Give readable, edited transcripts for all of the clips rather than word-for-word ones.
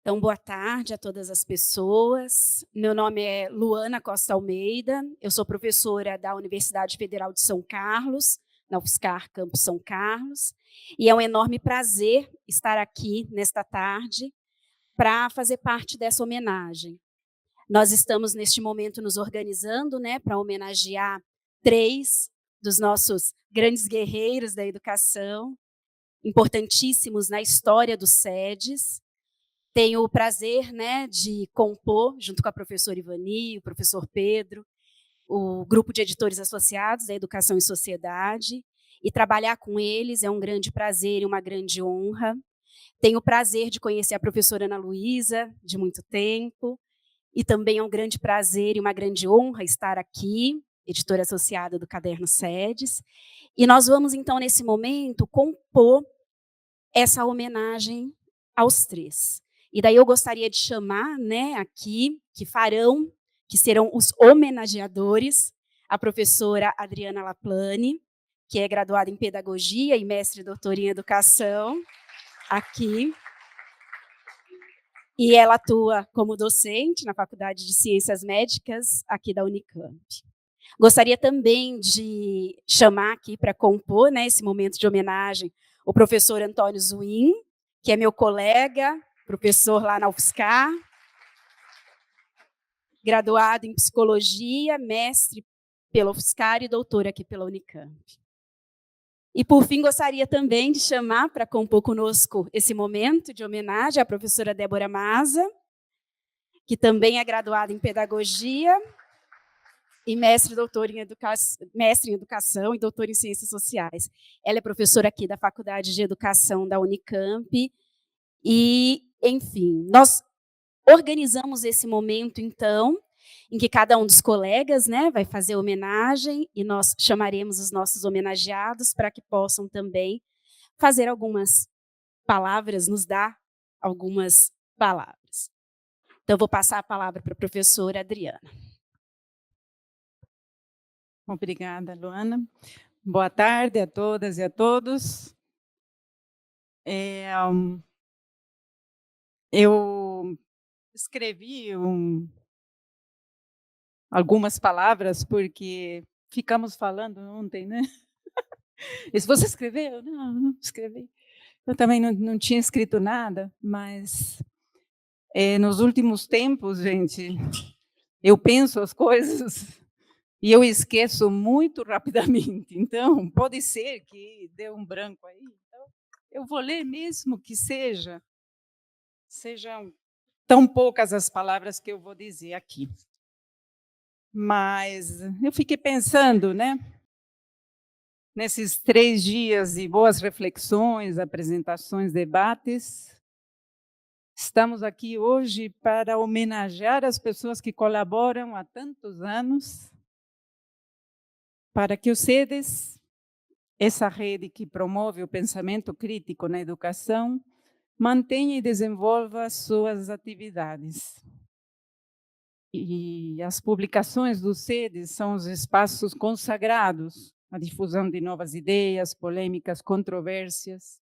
Então, boa tarde a todas as pessoas. Meu nome é Luana Costa Almeida, eu sou professora da Universidade Federal de São Carlos, na UFSCar Campus São Carlos, e é um enorme prazer estar aqui nesta tarde para fazer parte dessa homenagem. Nós estamos, neste momento, nos organizando, para homenagear 3 dos nossos grandes guerreiros da educação, importantíssimos na história dos SEDES. Tenho o prazer, de compor, junto com a professora Ivani, o professor Pedro, o grupo de editores associados da Educação e Sociedade, e trabalhar com eles é um grande prazer e uma grande honra. Tenho o prazer de conhecer a professora Ana Luísa, de muito tempo, e também é um grande prazer e uma grande honra estar aqui, editora associada do Caderno SEDES, e nós vamos, então, nesse momento, compor essa homenagem aos 3. E daí eu gostaria de chamar, aqui, que serão os homenageadores, a professora Adriana Laplane, que é graduada em Pedagogia e mestre e doutora em Educação, aqui. E ela atua como docente na Faculdade de Ciências Médicas, aqui da Unicamp. Gostaria também de chamar aqui para compor, esse momento de homenagem, o professor Antônio Zuin, que é meu colega, professor lá na UFSCar, graduado em Psicologia, mestre pela UFSCar e doutor aqui pela Unicamp. E, por fim, gostaria também de chamar para compor conosco esse momento de homenagem a professora Débora Maza, que também é graduada em Pedagogia e mestre em Educação e doutor em Ciências Sociais. Ela é professora aqui da Faculdade de Educação da Unicamp e, enfim, nós organizamos esse momento, então, em que cada um dos colegas, vai fazer homenagem e nós chamaremos os nossos homenageados para que possam também fazer algumas palavras, nos dar algumas palavras. Então, vou passar a palavra para a professora Adriana. Obrigada, Luana. Boa tarde a todas e a todos. Eu escrevi algumas palavras, porque ficamos falando ontem, né? E se você escreveu? Não escrevi. Eu também não tinha escrito nada, mas nos últimos tempos, gente, eu penso as coisas e eu esqueço muito rapidamente. Então, pode ser que dê um branco aí. Então, eu vou ler mesmo que sejam tão poucas as palavras que eu vou dizer aqui. Mas eu fiquei pensando, nesses 3 dias de boas reflexões, apresentações, debates. Estamos aqui hoje para homenagear as pessoas que colaboram há tantos anos para que o SEDES, essa rede que promove o pensamento crítico na educação, mantenha e desenvolva suas atividades. E as publicações do SEDES são os espaços consagrados à difusão de novas ideias, polêmicas, controvérsias.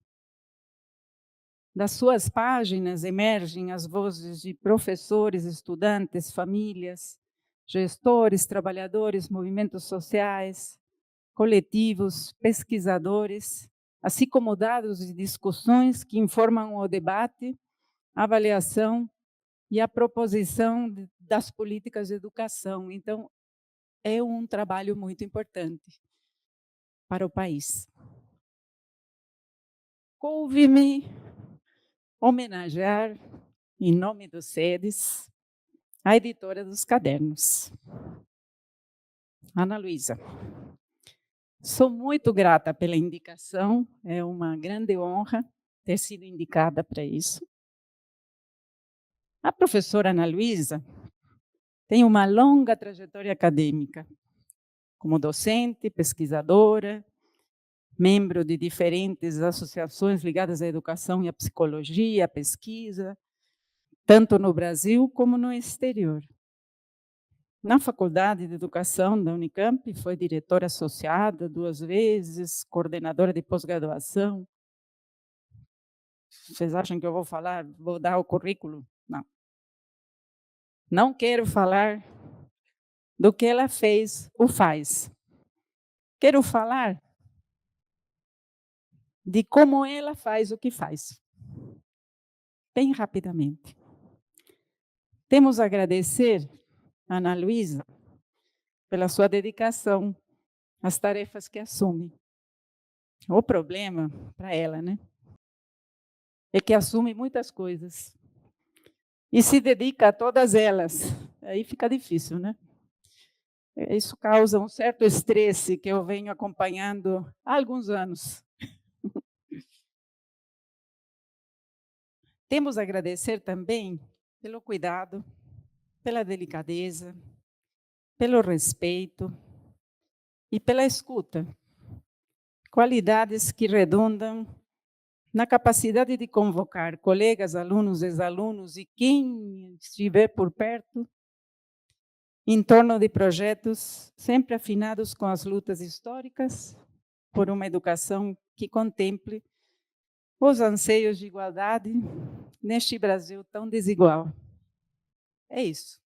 Das suas páginas emergem as vozes de professores, estudantes, famílias, gestores, trabalhadores, movimentos sociais, coletivos, pesquisadores, assim como dados de discussões que informam o debate, a avaliação e a proposição das políticas de educação. Então, é um trabalho muito importante para o país. Coube-me homenagear, em nome do SEDES, a editora dos cadernos, Ana Luísa. Sou muito grata pela indicação, é uma grande honra ter sido indicada para isso. A professora Ana Luísa tem uma longa trajetória acadêmica, como docente, pesquisadora, membro de diferentes associações ligadas à educação e à psicologia, à pesquisa, tanto no Brasil como no exterior. Na Faculdade de Educação da Unicamp, foi diretora associada 2 vezes, coordenadora de pós-graduação. Vocês acham que eu vou dar o currículo? Não. Não quero falar do que ela fez ou faz. Quero falar de como ela faz o que faz. Bem rapidamente. Temos a agradecer a Ana Luísa pela sua dedicação às tarefas que assume. O problema para ela, né, é que assume muitas coisas e se dedica a todas elas. Aí fica difícil, né? Isso causa um certo estresse que eu venho acompanhando há alguns anos. Temos a agradecer também pelo cuidado, pela delicadeza, pelo respeito e pela escuta. Qualidades que redundam na capacidade de convocar colegas, alunos, ex-alunos e quem estiver por perto em torno de projetos sempre afinados com as lutas históricas por uma educação que contemple os anseios de igualdade neste Brasil tão desigual. É isso.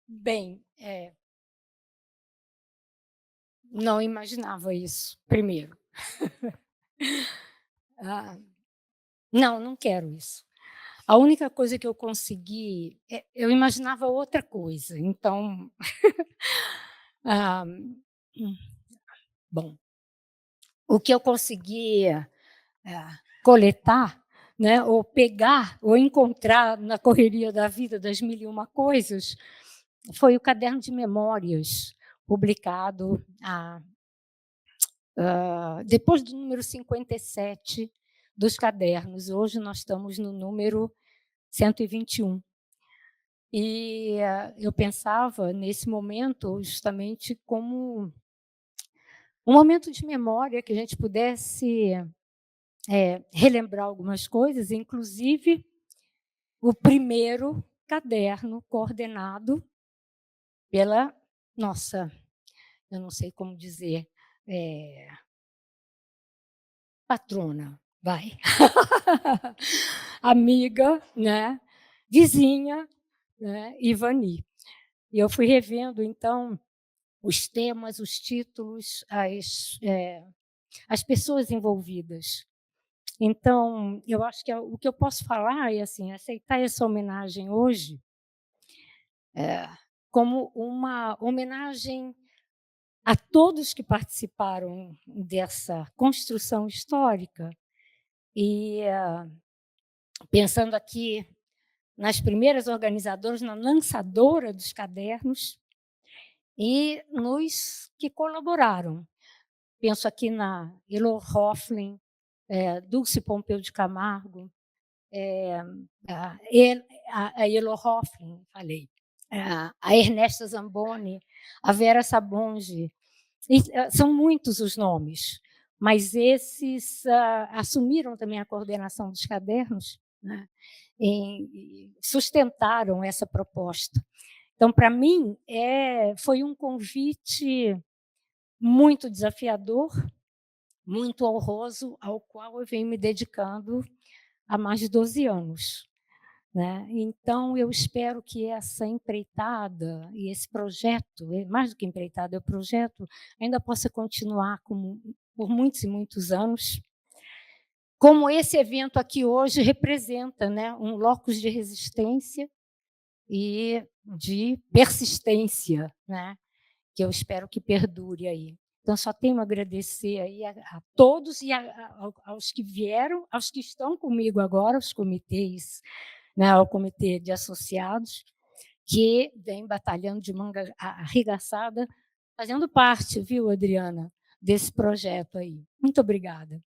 Bem, não imaginava isso, primeiro. Não quero isso. A única coisa que eu consegui, eu imaginava outra coisa, então, bom, o que eu conseguia coletar, né, ou pegar, ou encontrar na correria da vida das 1001 coisas, foi o caderno de memórias, publicado depois do número 57 dos cadernos. Hoje nós estamos no número 121. E eu pensava, nesse momento, justamente como um momento de memória, que a gente pudesse relembrar algumas coisas, inclusive o primeiro caderno coordenado pela nossa, eu não sei como dizer, patrona, vai, amiga, né, vizinha, né, Ivani. E eu fui revendo, então, os temas, os títulos, as pessoas envolvidas. Então, eu acho que o que eu posso falar é assim, aceitar essa homenagem hoje como uma homenagem a todos que participaram dessa construção histórica e pensando aqui nas primeiras organizadoras, na lançadora dos cadernos e nos que colaboraram. Penso aqui na Elo Hofflin, Dulce Pompeu de Camargo, a Elo Hofflin, falei, a Ernesta Zamboni, a Vera Sabonge. São muitos os nomes, mas esses assumiram também a coordenação dos cadernos, né, e sustentaram essa proposta. Então, para mim, foi um convite muito desafiador, muito honroso, ao qual eu venho me dedicando há mais de 12 anos. Né? Então, eu espero que essa empreitada e esse projeto, mais do que empreitada, é o projeto, ainda possa continuar por muitos e muitos anos, como esse evento aqui hoje representa, né, um locus de resistência e de persistência, né, que eu espero que perdure aí. Então, só tenho a agradecer aí a todos e aos que vieram, aos que estão comigo agora, os comitês, né, ao comitê de associados, que vem batalhando de manga arregaçada, fazendo parte, viu, Adriana, desse projeto aí. Muito obrigada.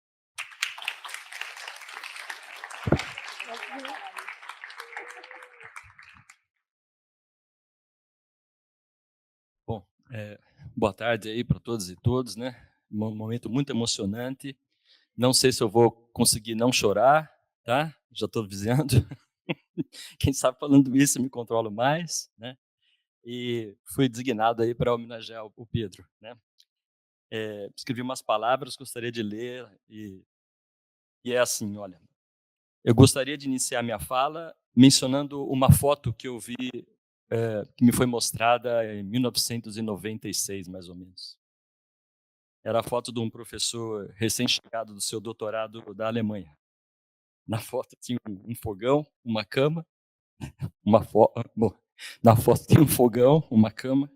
Boa tarde aí para todos e todas, né? Um momento muito emocionante. Não sei se eu vou conseguir não chorar, tá? Já estou avisando. Quem sabe falando isso eu me controlo mais, né? E fui designado aí para homenagear o Pedro, né? Escrevi umas palavras, gostaria de ler e é assim, olha. Eu gostaria de iniciar minha fala mencionando uma foto que eu vi, que me foi mostrada em 1996, mais ou menos. Era a foto de um professor recém-chegado do seu doutorado da Alemanha. Na foto tinha um fogão, uma cama, na foto tinha um fogão, uma cama,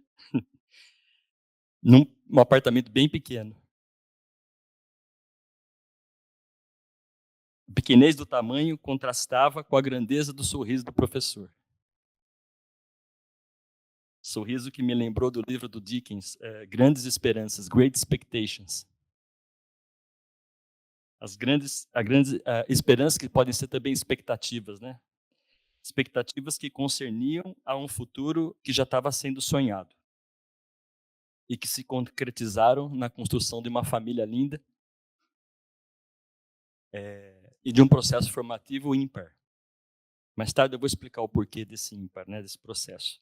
num apartamento bem pequeno. A pequenez do tamanho contrastava com a grandeza do sorriso do professor. Sorriso que me lembrou do livro do Dickens, Grandes Esperanças, Great Expectations. As grandes esperanças que podem ser também expectativas, né? Expectativas que concerniam a um futuro que já estava sendo sonhado e que se concretizaram na construção de uma família linda e de um processo formativo ímpar. Mais tarde eu vou explicar o porquê desse ímpar, né, desse processo.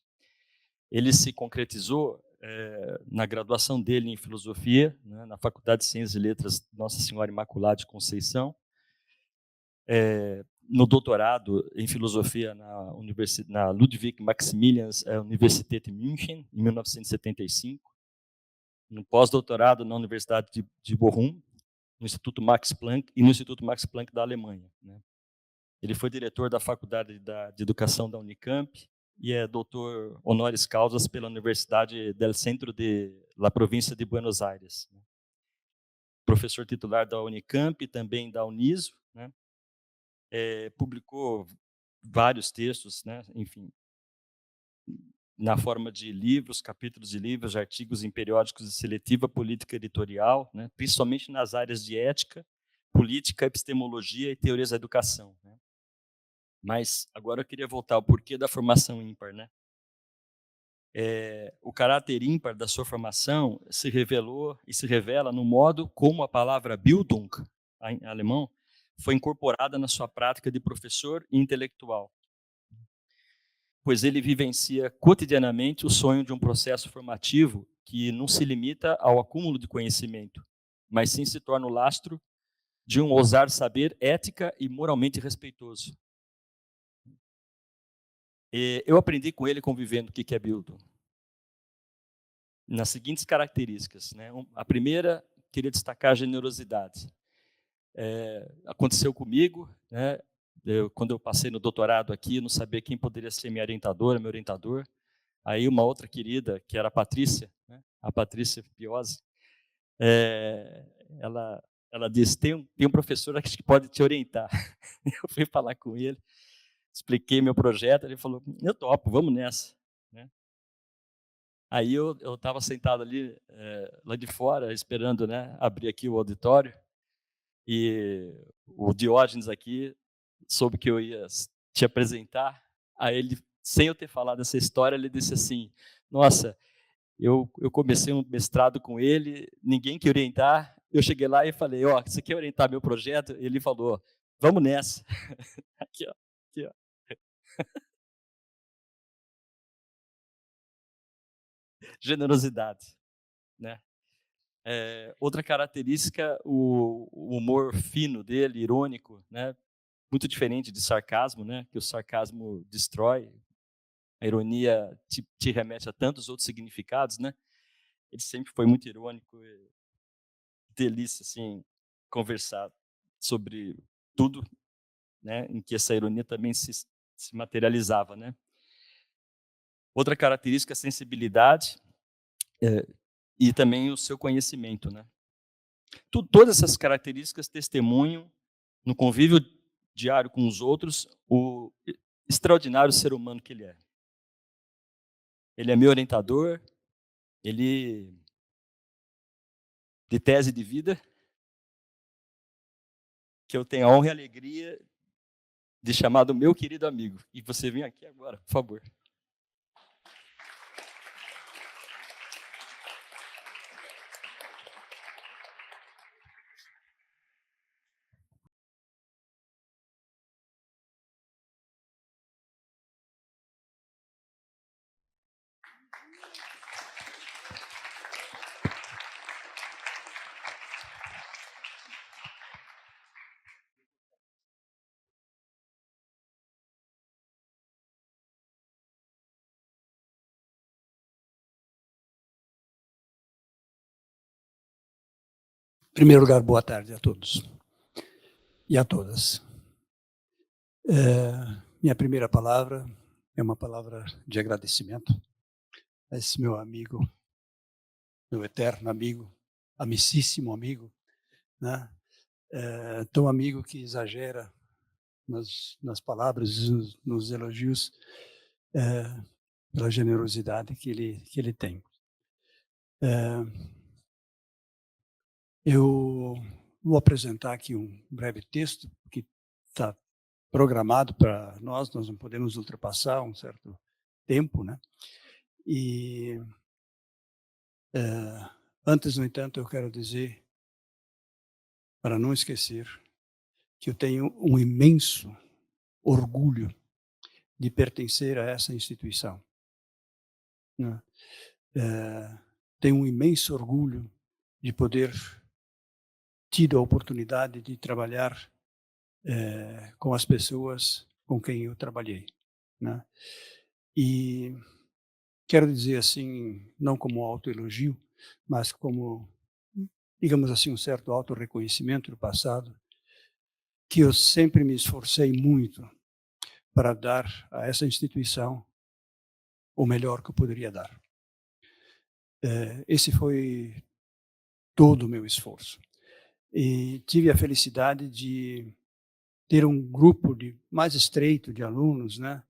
Ele se concretizou na graduação dele em filosofia, né, na Faculdade de Ciências e Letras Nossa Senhora Imaculada de Conceição, no doutorado em filosofia na Ludwig Maximilians Universität München, em 1975, no pós-doutorado na Universidade de Bochum, no Instituto Max Planck e no Instituto Max Planck da Alemanha, né? Ele foi diretor da Faculdade de Educação da Unicamp e é doutor honoris causa pela Universidade del Centro de la Província de Buenos Aires, né? Professor titular da Unicamp e também da Uniso, né? Publicou vários textos, né? Enfim, na forma de livros, capítulos de livros, artigos em periódicos de seletiva política editorial, né? Principalmente nas áreas de ética, política, epistemologia e teorias da educação, né? Mas agora eu queria voltar ao porquê da formação ímpar, né? O caráter ímpar da sua formação se revelou e se revela no modo como a palavra Bildung, em alemão, foi incorporada na sua prática de professor e intelectual, pois ele vivencia cotidianamente o sonho de um processo formativo que não se limita ao acúmulo de conhecimento, mas sim se torna o lastro de um ousar saber ética e moralmente respeitoso. Eu aprendi com ele convivendo o que é Bildung, nas seguintes características, né? A primeira, queria destacar a generosidade. Aconteceu comigo, né? Quando eu passei no doutorado aqui, eu não sabia quem poderia ser minha orientadora, meu orientador. Aí uma outra querida, que era a Patrícia, né? A Patrícia Piozzi, ela disse, tem um professor aqui que pode te orientar. Eu fui falar com ele, expliquei meu projeto, ele falou, eu topo, vamos nessa, né? Aí eu estava sentado ali, lá de fora, esperando, né, abrir aqui o auditório, e o Diógenes aqui soube que eu ia te apresentar. Aí ele, sem eu ter falado essa história, ele disse assim, nossa, eu comecei um mestrado com ele, ninguém quer orientar, eu cheguei lá e falei, ó, você quer orientar meu projeto? Ele falou, vamos nessa. Aqui, ó. Aqui, ó. Generosidade, né? Outra característica, o humor fino dele, irônico, né? Muito diferente de sarcasmo, né? Que o sarcasmo destrói, a ironia te remete a tantos outros significados, né? Ele sempre foi muito irônico, delícia, assim, conversar sobre tudo, né? Em que essa ironia também se materializava, né? Outra característica, a sensibilidade e também o seu conhecimento, né? Todas essas características testemunham no convívio diário com os outros o extraordinário ser humano que ele é. Ele é meu orientador, ele de tese de vida, que eu tenho a honra e a alegria de chamar do meu querido amigo. E você vem aqui agora, por favor. primeiro lugar, boa tarde a todos e a todas. Minha primeira palavra é uma palavra de agradecimento a esse meu amigo, meu eterno amigo, amicíssimo amigo, né? Tão amigo que exagera nas palavras e nos elogios, pela generosidade que ele tem. Eu vou apresentar aqui um breve texto que está programado para nós não podemos ultrapassar um certo tempo, né? E antes, no entanto, eu quero dizer, para não esquecer, que eu tenho um imenso orgulho de pertencer a essa instituição, né? Tenho um imenso orgulho de poder tido a oportunidade de trabalhar com as pessoas com quem eu trabalhei, né? E quero dizer assim, não como autoelogio, mas como, digamos assim, um certo autorreconhecimento do passado, que eu sempre me esforcei muito para dar a essa instituição o melhor que eu poderia dar. Esse foi todo o meu esforço. E tive a felicidade de ter um grupo mais estreito de alunos, né,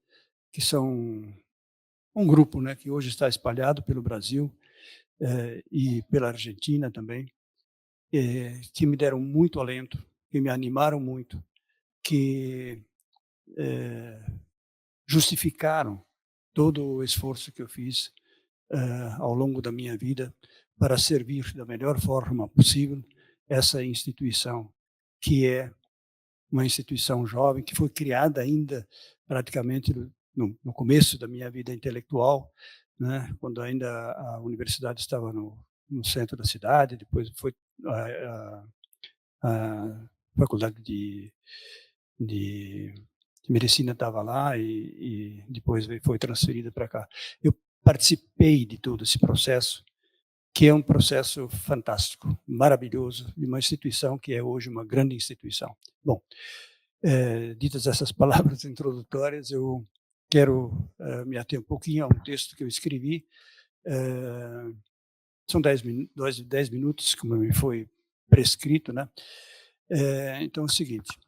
que são um grupo, né, que hoje está espalhado pelo Brasil e pela Argentina também, que me deram muito alento, que me animaram muito, que justificaram todo o esforço que eu fiz ao longo da minha vida para servir da melhor forma possível essa instituição, que é uma instituição jovem, que foi criada ainda praticamente no começo da minha vida intelectual, né, quando ainda a universidade estava no centro da cidade, depois foi a faculdade de medicina estava lá e depois foi transferida para cá. Eu participei de todo esse processo, que é um processo fantástico, maravilhoso, de uma instituição que é hoje uma grande instituição. Bom, ditas essas palavras introdutórias, eu quero me ater um pouquinho a um texto que eu escrevi. São 10 minutos, como me foi prescrito, né? Então é o seguinte: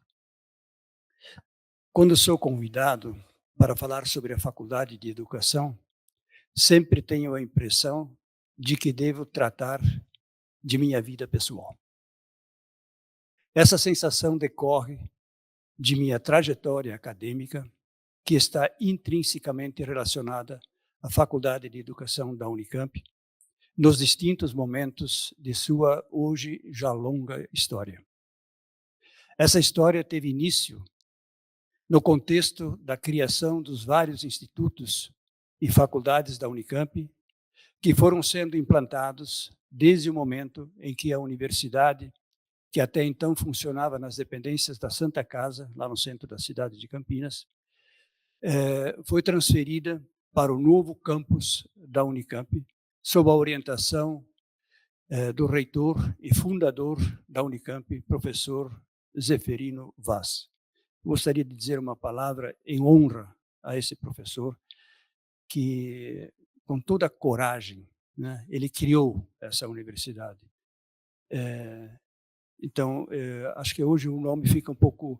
quando sou convidado para falar sobre a Faculdade de Educação, sempre tenho a impressão de que devo tratar de minha vida pessoal. Essa sensação decorre de minha trajetória acadêmica, que está intrinsecamente relacionada à Faculdade de Educação da Unicamp, nos distintos momentos de sua hoje já longa história. Essa história teve início no contexto da criação dos vários institutos e faculdades da Unicamp, que foram sendo implantados desde o momento em que a universidade, que até então funcionava nas dependências da Santa Casa, lá no centro da cidade de Campinas, foi transferida para o novo campus da Unicamp, sob a orientação do reitor e fundador da Unicamp, professor Zeferino Vaz. Gostaria de dizer uma palavra em honra a esse professor, que, com toda a coragem, né, ele criou essa universidade. Então, acho que hoje o nome fica um pouco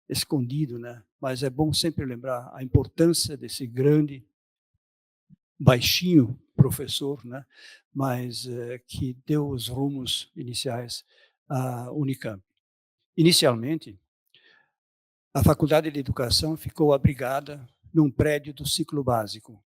escondido, né? Mas é bom sempre lembrar a importância desse grande, baixinho professor, né? Mas que deu os rumos iniciais à Unicamp. Inicialmente, a Faculdade de Educação ficou abrigada num prédio do ciclo básico,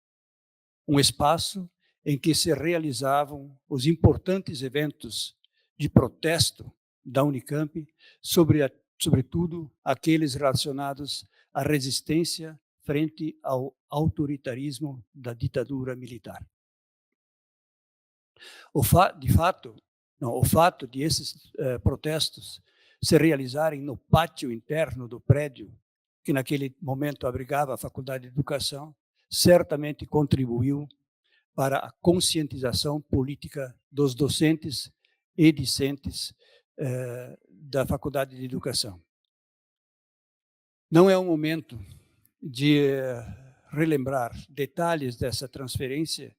um espaço em que se realizavam os importantes eventos de protesto da Unicamp, sobretudo aqueles relacionados à resistência frente ao autoritarismo da ditadura militar. O fato de esses protestos se realizarem no pátio interno do prédio, que naquele momento abrigava a Faculdade de Educação, certamente contribuiu para a conscientização política dos docentes e discentes da Faculdade de Educação. Não é o momento de relembrar detalhes dessa transferência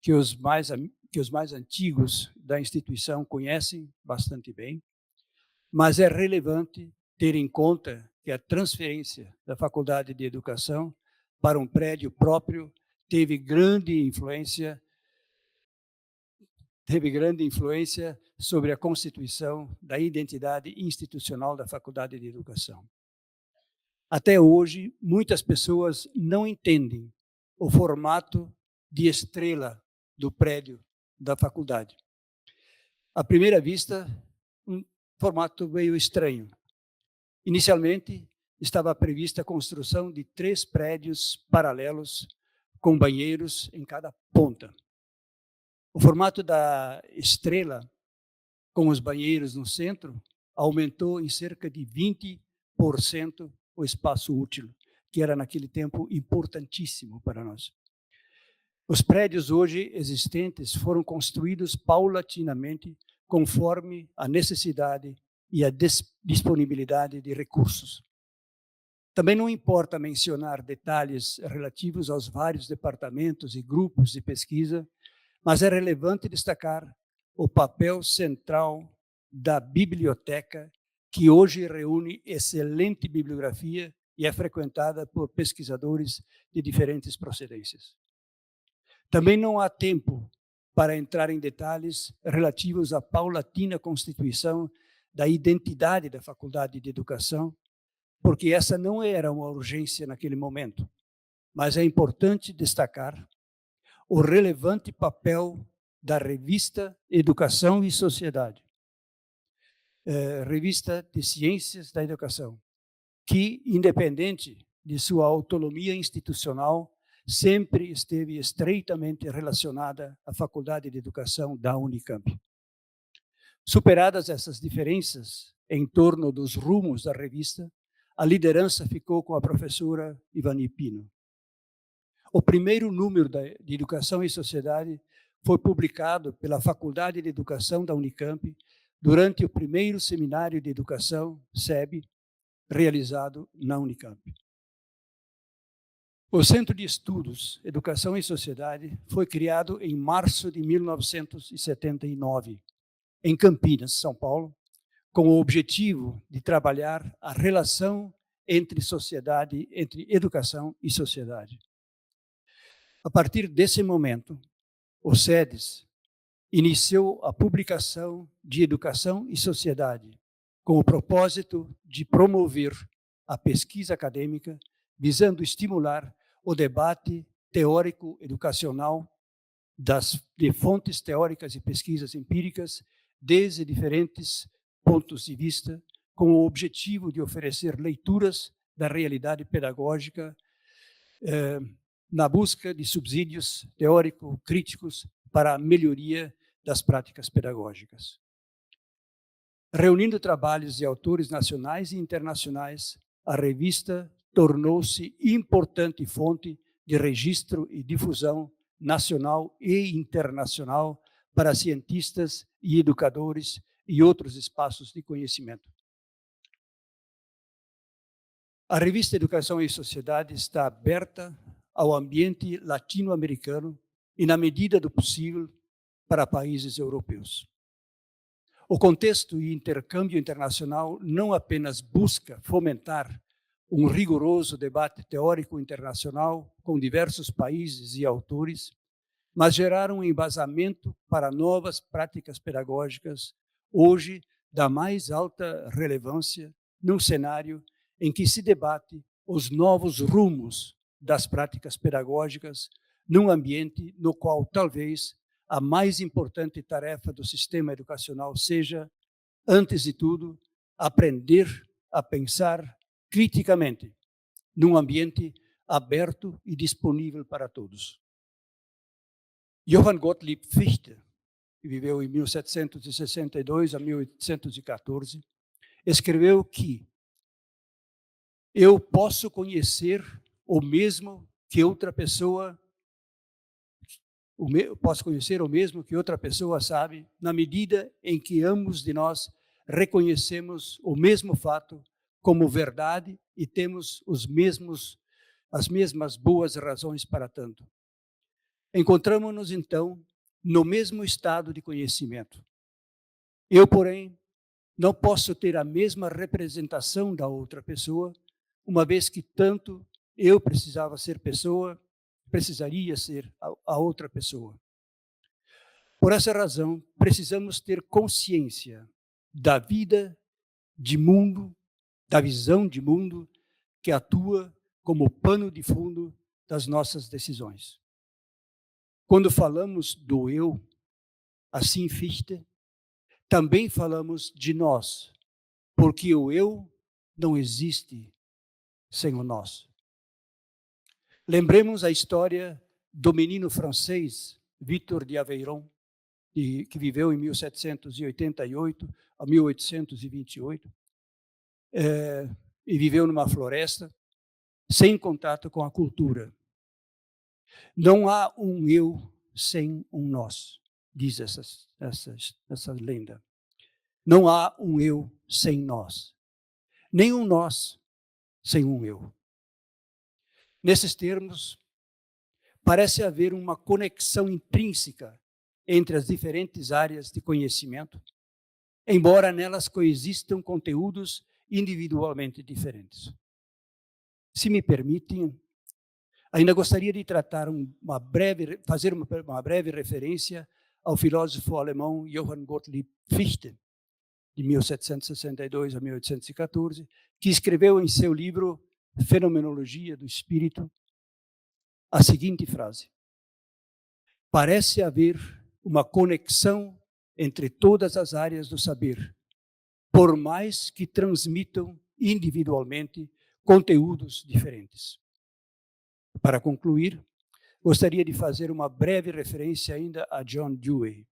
que os mais antigos da instituição conhecem bastante bem, mas é relevante ter em conta que a transferência da Faculdade de Educação para um prédio próprio teve grande influência sobre a constituição da identidade institucional da Faculdade de Educação. Até hoje, muitas pessoas não entendem o formato de estrela do prédio da faculdade. À primeira vista, um formato meio estranho. Inicialmente, estava prevista a construção de 3 prédios paralelos com banheiros em cada ponta. O formato da estrela, com os banheiros no centro, aumentou em cerca de 20% o espaço útil, que era naquele tempo importantíssimo para nós. Os prédios hoje existentes foram construídos paulatinamente conforme a necessidade e a disponibilidade de recursos. Também não importa mencionar detalhes relativos aos vários departamentos e grupos de pesquisa, mas é relevante destacar o papel central da biblioteca, que hoje reúne excelente bibliografia e é frequentada por pesquisadores de diferentes procedências. Também não há tempo para entrar em detalhes relativos à paulatina constituição da identidade da Faculdade de Educação, porque essa não era uma urgência naquele momento, mas é importante destacar o relevante papel da revista Educação e Sociedade, revista de Ciências da Educação, que, independente de sua autonomia institucional, sempre esteve estreitamente relacionada à Faculdade de Educação da Unicamp. Superadas essas diferenças em torno dos rumos da revista, a liderança ficou com a professora Ivani Pino. O primeiro número de Educação e Sociedade foi publicado pela Faculdade de Educação da Unicamp durante o primeiro Seminário de Educação, SEB, realizado na Unicamp. O Centro de Estudos Educação e Sociedade foi criado em março de 1979, em Campinas, São Paulo, com o objetivo de trabalhar a relação entre educação e sociedade. A partir desse momento, o SEDES iniciou a publicação de Educação e Sociedade, com o propósito de promover a pesquisa acadêmica, visando estimular o debate teórico-educacional de fontes teóricas e pesquisas empíricas desde diferentes pontos de vista, com o objetivo de oferecer leituras da realidade pedagógica na busca de subsídios teórico-críticos para a melhoria das práticas pedagógicas. Reunindo trabalhos de autores nacionais e internacionais, a revista tornou-se importante fonte de registro e difusão nacional e internacional para cientistas e educadores e outros espaços de conhecimento. A revista Educação e Sociedade está aberta ao ambiente latino-americano e, na medida do possível, para países europeus. O contexto e intercâmbio internacional não apenas busca fomentar um rigoroso debate teórico internacional com diversos países e autores, mas gerar um embasamento para novas práticas pedagógicas, hoje da mais alta relevância, num cenário em que se debate os novos rumos das práticas pedagógicas, num ambiente no qual talvez a mais importante tarefa do sistema educacional seja, antes de tudo, aprender a pensar criticamente, num ambiente aberto e disponível para todos. Johann Gottlieb Fichte, que viveu em 1762 a 1814, escreveu que eu posso conhecer o mesmo que outra pessoa sabe, na medida em que ambos de nós reconhecemos o mesmo fato como verdade e temos as mesmas boas razões para tanto. Encontramos-nos, então, no mesmo estado de conhecimento. Eu, porém, não posso ter a mesma representação da outra pessoa, uma vez que tanto eu precisaria ser a outra pessoa. Por essa razão, precisamos ter consciência da vida de mundo, da visão de mundo que atua como pano de fundo das nossas decisões. Quando falamos do eu, assim Fichte, também falamos de nós, porque o eu não existe sem o nós. Lembremos a história do menino francês Victor de Aveyron, que viveu em 1788 a 1828, e viveu numa floresta, sem contato com a cultura. Não há um eu sem um nós, diz essa lenda. Não há um eu sem nós, nem um nós sem um eu. Nesses termos, parece haver uma conexão intrínseca entre as diferentes áreas de conhecimento, embora nelas coexistam conteúdos individualmente diferentes. Se me permitem, ainda gostaria de tratar fazer uma breve referência ao filósofo alemão Johann Gottlieb Fichte, de 1762 a 1814, que escreveu em seu livro Fenomenologia do Espírito a seguinte frase: parece haver uma conexão entre todas as áreas do saber, por mais que transmitam individualmente conteúdos diferentes. Para concluir, gostaria de fazer uma breve referência ainda a John Dewey,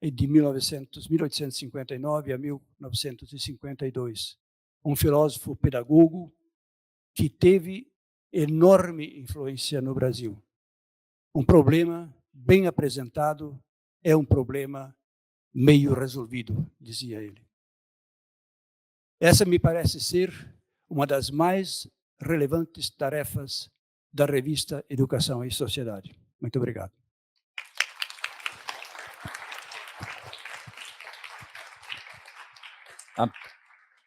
de 1859 a 1952, um filósofo pedagogo que teve enorme influência no Brasil. Um problema bem apresentado é um problema meio resolvido, dizia ele. Essa me parece ser uma das mais relevantes tarefas da revista Educação e Sociedade. Muito obrigado.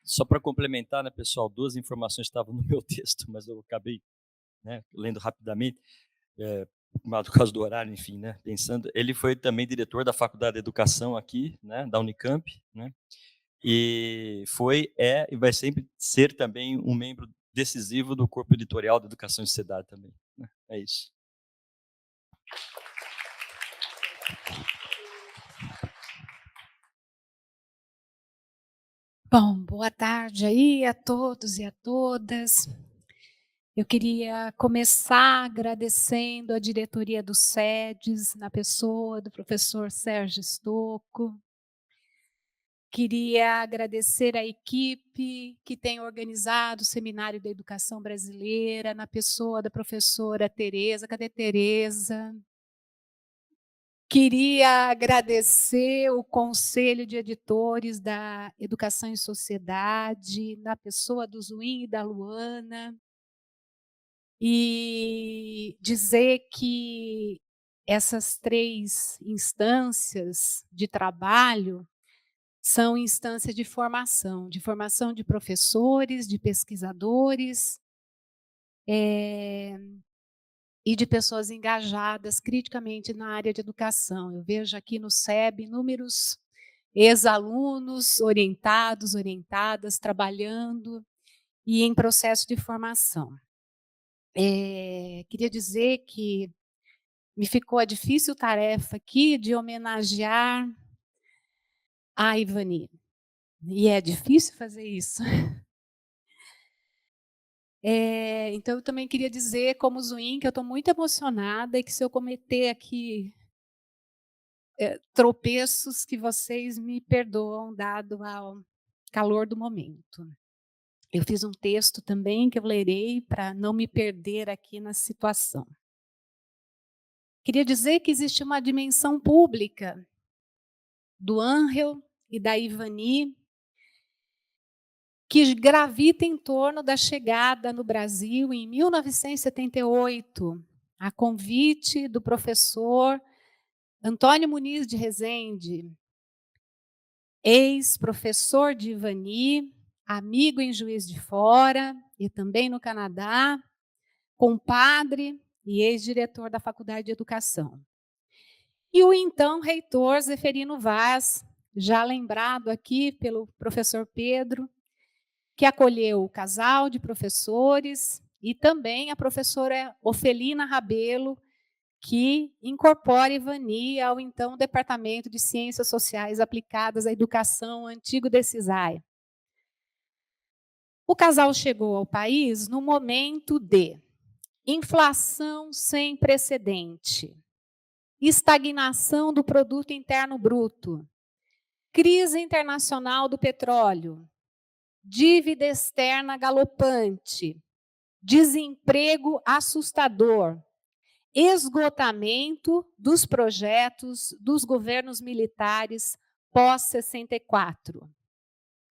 Só para complementar, né, pessoal, duas informações estavam no meu texto, mas eu acabei, né, lendo rapidamente, por causa do horário, enfim, né, pensando. Ele foi também diretor da Faculdade de Educação aqui, né, da Unicamp, né, e e vai sempre ser também um membro decisivo do corpo editorial da Educação e Sociedade também, né? É isso. Bom, boa tarde aí a todos e a todas. Eu queria começar agradecendo a diretoria do SEDES, na pessoa do professor Sérgio Stocco. Queria agradecer a equipe que tem organizado o Seminário da Educação Brasileira, na pessoa da professora Tereza. Cadê Tereza? Queria agradecer o Conselho de Editores da Educação e Sociedade, na pessoa do Zuim e da Luana, e dizer que essas 3 instâncias de trabalho são instâncias de formação de professores, de pesquisadores, e de pessoas engajadas criticamente na área de educação. Eu vejo aqui no SEB inúmeros ex-alunos orientados, orientadas, trabalhando e em processo de formação. Queria dizer que me ficou a difícil tarefa aqui de homenagear a Ivani. E é difícil fazer isso. Então, eu também queria dizer, como Zuim, que eu estou muito emocionada e que se eu cometer aqui tropeços, que vocês me perdoam, dado ao calor do momento. Eu fiz um texto também que eu lerei para não me perder aqui na situação. Queria dizer que existe uma dimensão pública do Angel e da Ivani, que gravita em torno da chegada no Brasil em 1978, a convite do professor Antônio Muniz de Rezende, ex-professor de Ivani, amigo em Juiz de Fora e também no Canadá, compadre e ex-diretor da Faculdade de Educação. E o então reitor Zeferino Vaz, já lembrado aqui pelo professor Pedro, que acolheu o casal de professores e também a professora Ofelina Rabelo, que incorpora Ivani ao então Departamento de Ciências Sociais Aplicadas à Educação, antigo DECISAI. O casal chegou ao país no momento de inflação sem precedente, estagnação do produto interno bruto, crise internacional do petróleo, dívida externa galopante, desemprego assustador, esgotamento dos projetos dos governos militares pós-64.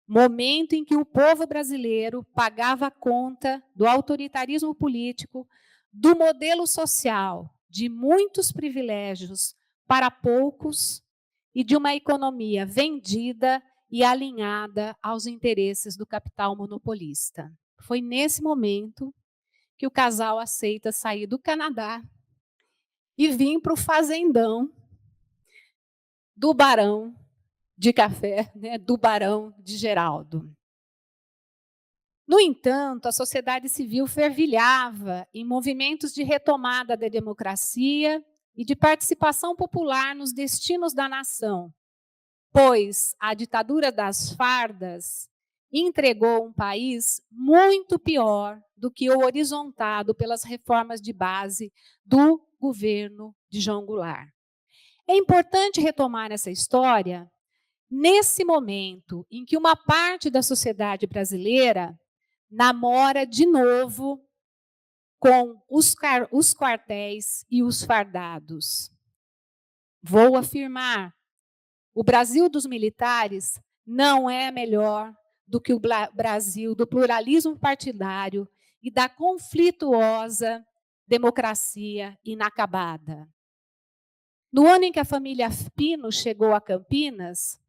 Momento em que o povo brasileiro pagava a conta do autoritarismo político, do modelo social de muitos privilégios para poucos e de uma economia vendida e alinhada aos interesses do capital monopolista. Foi nesse momento que o casal aceita sair do Canadá e vir para o fazendão do Barão de Café, né, do Barão de Geraldo. No entanto, a sociedade civil fervilhava em movimentos de retomada da democracia e de participação popular nos destinos da nação, pois a ditadura das fardas entregou um país muito pior do que o horizontado pelas reformas de base do governo de João Goulart. É importante retomar essa história nesse momento em que uma parte da sociedade brasileira namora de novo com os quartéis e os fardados. Vou afirmar, o Brasil dos militares não é melhor do que o Brasil do pluralismo partidário e da conflituosa democracia inacabada. No ano em que a família Pino chegou a Campinas,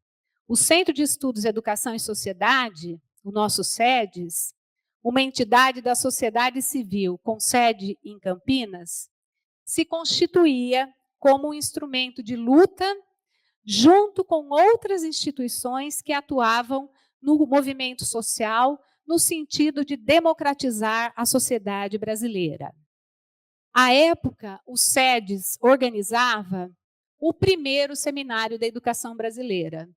o Centro de Estudos Educação e Sociedade, o nosso SEDES, uma entidade da sociedade civil com sede em Campinas, se constituía como um instrumento de luta junto com outras instituições que atuavam no movimento social no sentido de democratizar a sociedade brasileira. À época, o SEDES organizava o primeiro seminário da educação brasileira,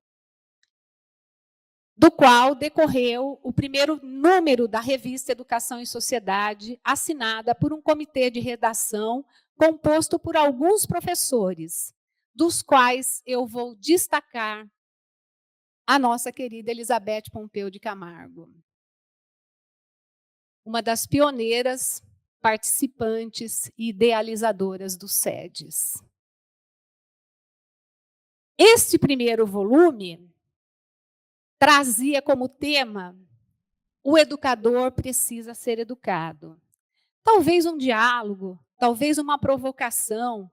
do qual decorreu o primeiro número da revista Educação e Sociedade, assinada por um comitê de redação composto por alguns professores, dos quais eu vou destacar a nossa querida Elizabeth Pompeu de Camargo, uma das pioneiras, participantes e idealizadoras do SEDES. Este primeiro volume trazia como tema: o educador precisa ser educado. Talvez um diálogo, talvez uma provocação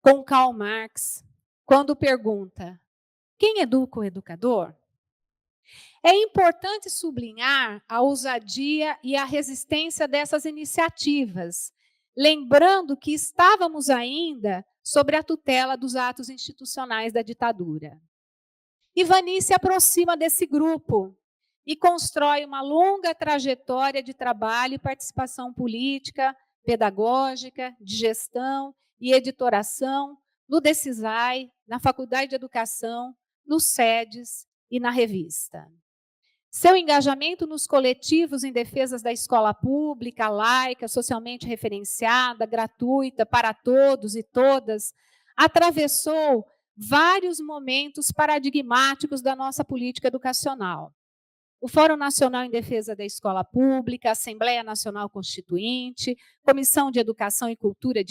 com Karl Marx, quando pergunta: quem educa o educador? É importante sublinhar a ousadia e a resistência dessas iniciativas, lembrando que estávamos ainda sob a tutela dos atos institucionais da ditadura. Ivani se aproxima desse grupo e constrói uma longa trajetória de trabalho e participação política, pedagógica, de gestão e editoração no DECISAI, na Faculdade de Educação, no SEDES e na revista. Seu engajamento nos coletivos em defesa da escola pública, laica, socialmente referenciada, gratuita, para todos e todas, atravessou vários momentos paradigmáticos da nossa política educacional. o Fórum Nacional em Defesa da Escola Pública, Assembleia Nacional Constituinte, Comissão de Educação e Cultura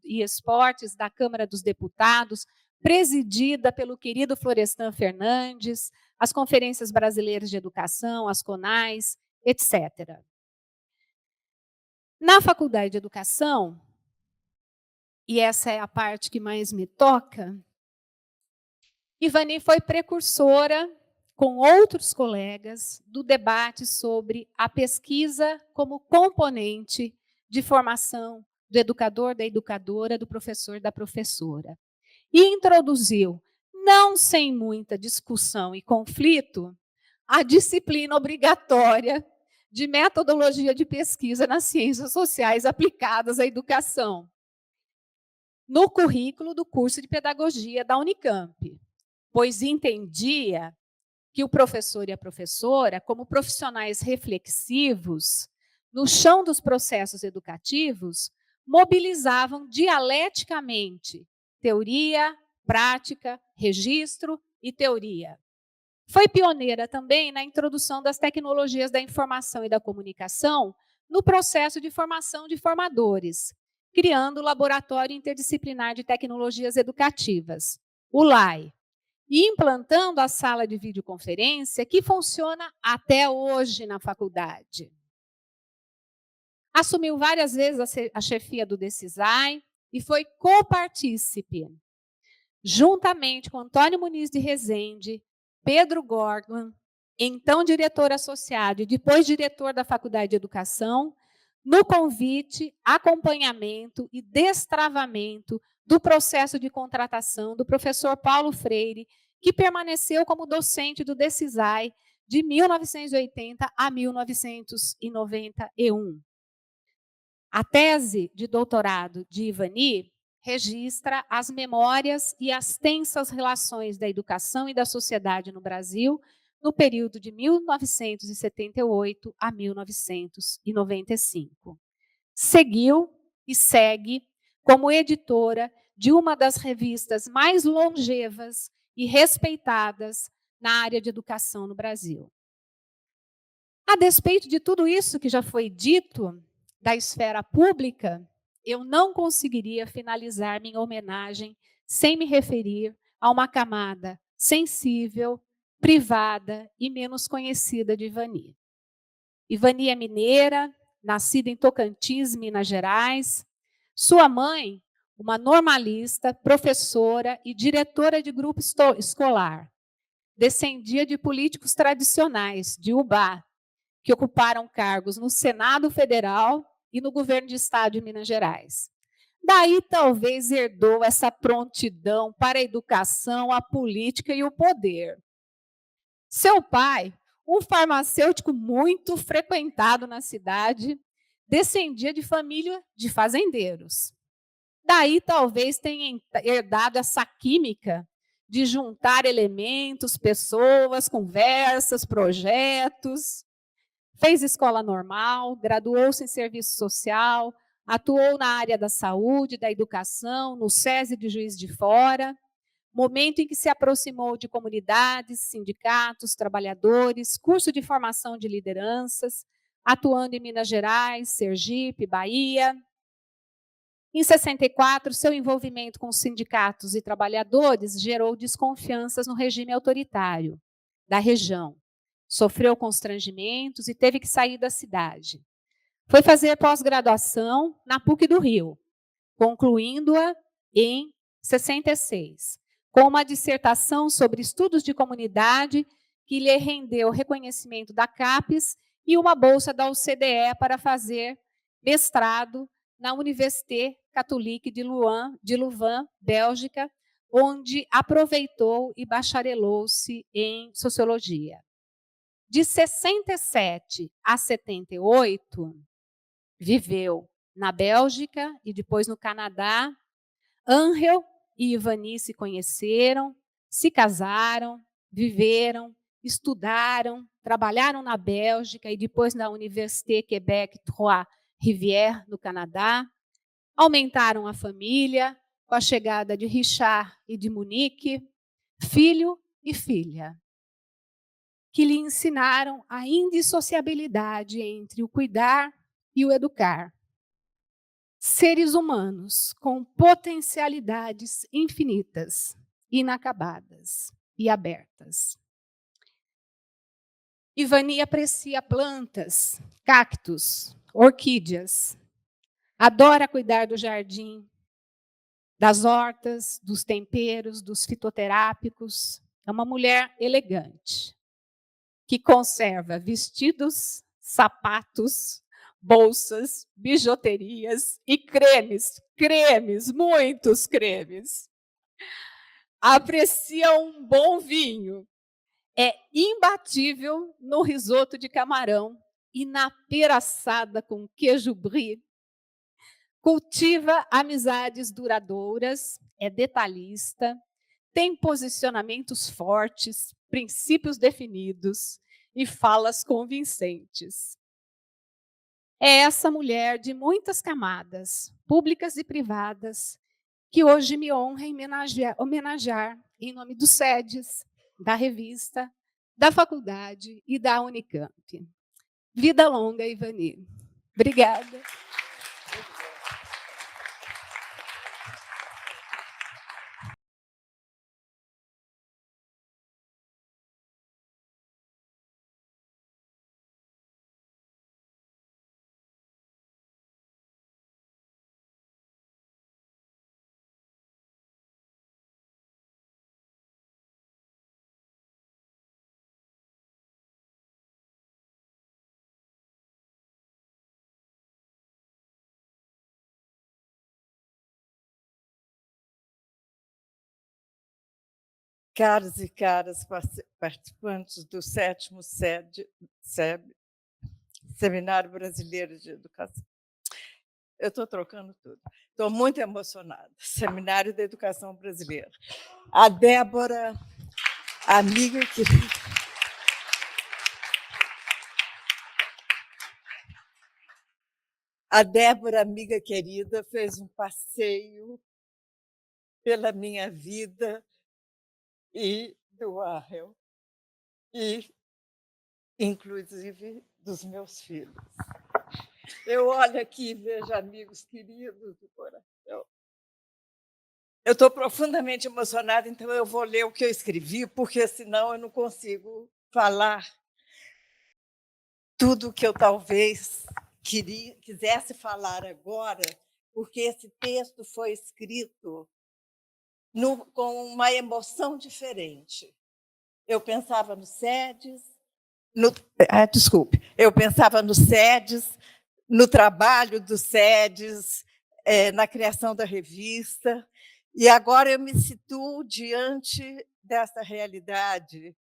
e Esportes da Câmara dos Deputados, presidida pelo querido Florestan Fernandes, as Conferências Brasileiras de Educação, as CONAIs, etc. Na Faculdade de Educação, e essa é a parte que mais me toca, Ivani foi precursora, com outros colegas, do debate sobre a pesquisa como componente de formação do educador, da educadora, do professor, da professora. E introduziu, não sem muita discussão e conflito, a disciplina obrigatória de metodologia de pesquisa nas ciências sociais aplicadas à educação, no currículo do curso de pedagogia da Unicamp, pois entendia que o professor e a professora, como profissionais reflexivos, no chão dos processos educativos, mobilizavam dialeticamente teoria, prática, registro e teoria. Foi pioneira também na introdução das tecnologias da informação e da comunicação no processo de formação de formadores, criando o Laboratório Interdisciplinar de Tecnologias Educativas, o LAI, e implantando a sala de videoconferência que funciona até hoje na faculdade. Assumiu várias vezes a chefia do DECISAI e foi copartícipe, juntamente com Antônio Muniz de Rezende, Pedro Gorgman, então diretor associado e depois diretor da Faculdade de Educação, no convite, acompanhamento e destravamento do processo de contratação do professor Paulo Freire, que permaneceu como docente do DECISAI de 1980 a 1991. A tese de doutorado de Ivani registra as memórias e as tensas relações da educação e da sociedade no Brasil no período de 1978 a 1995. Seguiu e segue como editora de uma das revistas mais longevas e respeitadas na área de educação no Brasil. A despeito de tudo isso que já foi dito da esfera pública, eu não conseguiria finalizar minha homenagem sem me referir a uma camada sensível, privada e menos conhecida de Ivani. Ivani é mineira, nascida em Tocantins, Minas Gerais. Sua mãe, uma normalista, professora e diretora de grupo escolar, descendia de políticos tradicionais, de Ubá, que ocuparam cargos no Senado Federal e no governo de Estado de Minas Gerais. Daí, talvez, herdou essa prontidão para a educação, a política e o poder. Seu pai, um farmacêutico muito frequentado na cidade, descendia de família de fazendeiros. Daí, talvez, tenha herdado essa química de juntar elementos, pessoas, conversas, projetos. Fez escola normal, graduou-se em serviço social, atuou na área da saúde, da educação, no SESI de Juiz de Fora, momento em que se aproximou de comunidades, sindicatos, trabalhadores, curso de formação de lideranças, atuando em Minas Gerais, Sergipe, Bahia. Em 64, seu envolvimento com sindicatos e trabalhadores gerou desconfianças no regime autoritário da região. Sofreu constrangimentos e teve que sair da cidade. Foi fazer pós-graduação na PUC do Rio, concluindo-a em 66, com uma dissertação sobre estudos de comunidade que lhe rendeu reconhecimento da CAPES e uma bolsa da OCDE para fazer mestrado na Université Catholique de Louvain, Bélgica, onde aproveitou e bacharelou-se em sociologia. De 67 a 78, viveu na Bélgica e depois no Canadá. Angel e Ivani se conheceram, se casaram, viveram, estudaram, trabalharam na Bélgica e depois na Université Québec Trois-Rivières, no Canadá. Aumentaram a família com a chegada de Richard e de Monique, filho e filha. que lhe ensinaram a indissociabilidade entre o cuidar e o educar. Seres humanos com potencialidades infinitas, inacabadas e abertas. Ivani aprecia plantas, cactos, orquídeas. Adora cuidar do jardim, das hortas, dos temperos, dos fitoterápicos. É uma mulher elegante, que conserva vestidos, sapatos, bolsas, bijuterias e cremes, muitos cremes. Aprecia um bom vinho. É imbatível no risoto de camarão e na pera assada com queijo brie. Cultiva amizades duradouras, é detalhista, tem posicionamentos fortes, princípios definidos e falas convincentes. É essa mulher de muitas camadas, públicas e privadas, que hoje me honra em homenagear em nome do SEDES, da revista, da faculdade e da Unicamp. Vida longa, Ivani. Obrigada. Caros e caras participantes do 7º Seminário Brasileiro de Educação. Eu estou trocando tudo. Estou muito emocionada. Seminário da Educação Brasileira. A Débora, amiga querida. A Débora, amiga querida, fez um passeio pela minha vida e do Arrel, e inclusive dos meus filhos. Eu olho aqui e vejo amigos queridos do coração. Eu estou profundamente emocionada, então eu vou ler o que eu escrevi, porque senão eu não consigo falar tudo o que eu talvez quisesse falar agora, porque esse texto foi escrito com uma emoção diferente. Eu pensava no SEDES, eu pensava no SEDES, no trabalho do SEDES, na criação da revista, e agora eu me situo diante dessa realidade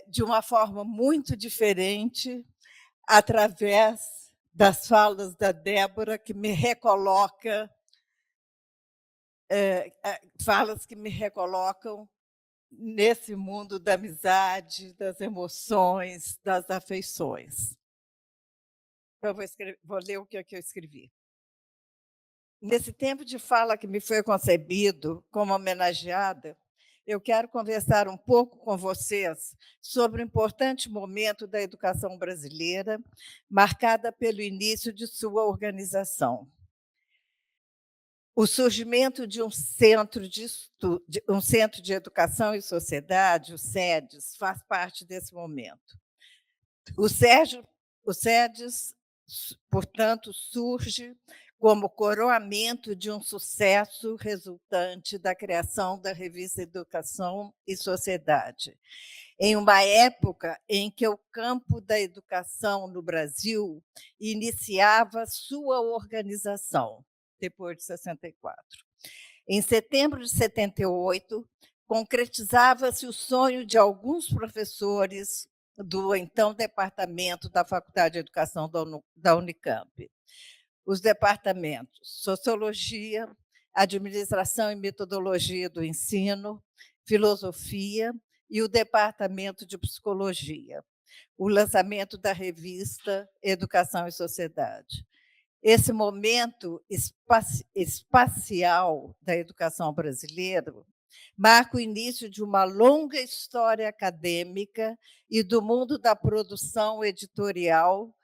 de uma forma muito diferente, através das falas da Débora, que me recoloca, falas que me recolocam nesse mundo da amizade, das emoções, das afeições. Eu vou ler o que eu escrevi. Nesse tempo de fala que me foi concebido como homenageada, eu quero conversar um pouco com vocês sobre o importante momento da educação brasileira, marcada pelo início de sua organização. O surgimento de um centro de educação e sociedade, o SEDES, faz parte desse momento. O SEDES, portanto, surge como coroamento de um sucesso resultante da criação da revista Educação e Sociedade, em uma época em que o campo da educação no Brasil iniciava sua organização, depois de 64. Em setembro de 78, concretizava-se o sonho de alguns professores do então departamento da Faculdade de Educação da Unicamp. Os departamentos Sociologia, Administração e Metodologia do Ensino, Filosofia e o Departamento de Psicologia. O lançamento da revista Educação e Sociedade. Esse momento espacial da educação brasileira marca o início de uma longa história acadêmica e do mundo da produção editorial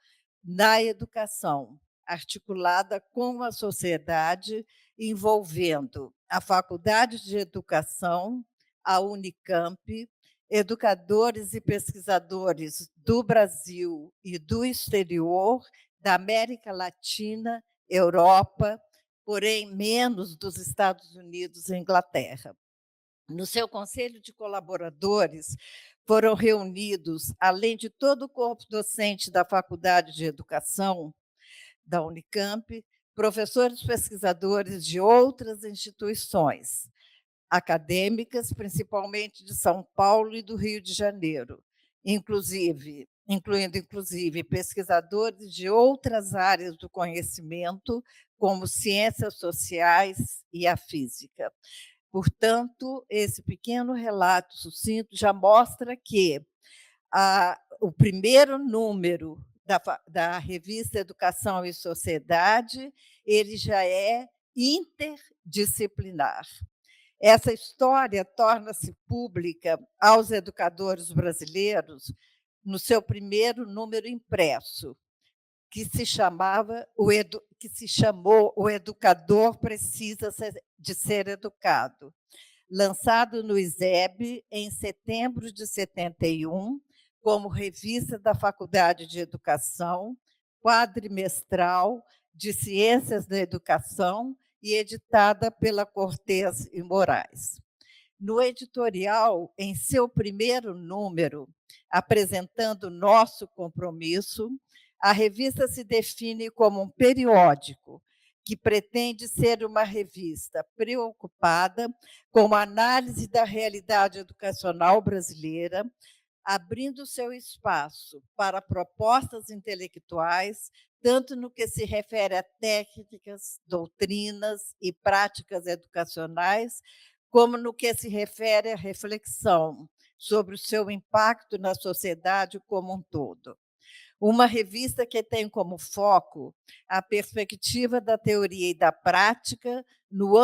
na educação, articulada com a sociedade, envolvendo a Faculdade de Educação, a Unicamp, educadores e pesquisadores do Brasil e do exterior, da América Latina, Europa, porém menos dos Estados Unidos e Inglaterra. No seu conselho de colaboradores foram reunidos, além de todo o corpo docente da Faculdade de Educação da Unicamp, professores pesquisadores de outras instituições acadêmicas, principalmente de São Paulo e do Rio de Janeiro, incluindo pesquisadores de outras áreas do conhecimento, como ciências sociais e a física. Portanto, esse pequeno relato sucinto já mostra que o primeiro número da revista Educação e Sociedade, ele já é interdisciplinar. Essa história torna-se pública aos educadores brasileiros no seu primeiro número impresso, que se chamou O Educador Precisa de Ser Educado, lançado no ISEB em setembro de 71, como revista da Faculdade de Educação, quadrimestral de Ciências da Educação e editada pela Cortez e Moraes. No editorial, em seu primeiro número, apresentando nosso compromisso, a revista se define como um periódico que pretende ser uma revista preocupada com a análise da realidade educacional brasileira, abrindo seu espaço para propostas intelectuais, tanto no que se refere a técnicas, doutrinas e práticas educacionais, como no que se refere à reflexão sobre o seu impacto na sociedade como um todo. Uma revista que tem como foco a perspectiva da teoria e da prática no